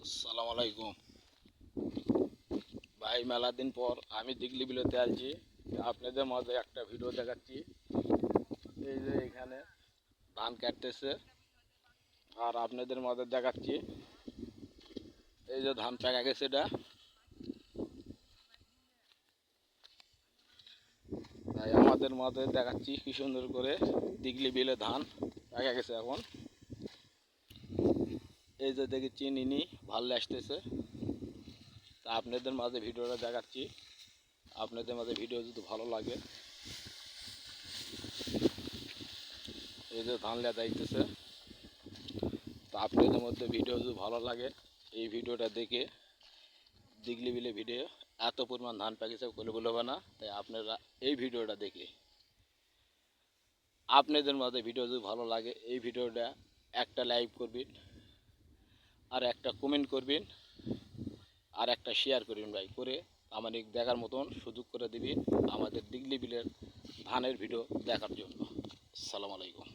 আসসালামু আলাইকুম ভাই, মেলা দিন পর আমি দিগলি বিলেতে আসছি। আপনাদের মাঝে একটা ভিডিও দেখাচ্ছি। এই যে এখানে ধান কাটতেছে, আর আপনাদের মাঝে দেখাচ্ছি এই যে ধান পেকে গেছে। এটা তাই আমাদের মাঝে দেখাচ্ছি কি সুন্দর করে দিগলি বিলে ধান পেকে গেছে। এখন এই যে দেখেছি নিনি ভালো আসতেছে, তা আপনাদের মাঝে ভিডিওটা দেখাচ্ছি। আপনাদের মাঝে ভিডিও যদি ভালো লাগে, এই যে ধান লেদা যাইতেছে, তো আপনাদের মধ্যে ভিডিও যদি ভালো লাগে এই ভিডিওটা দেখে দিগলি বিলে ভিডিও এত পরিমাণ ধান পেকেছে বলে হবে না। তাই আপনারা এই ভিডিওটা দেখে আপনাদের মধ্যে ভিডিও যদি ভালো লাগে এই ভিডিওটা একটা লাইক করবেন, আর একটা কমেন্ট করবেন, আর একটা শেয়ার করবেন ভাই, করে আমাদের দেখার মতন সুযোগ করে দিবেন আমাদের দিগলি বিলের ধানের ভিডিও দেখার জন্য। আসসালামু আলাইকুম।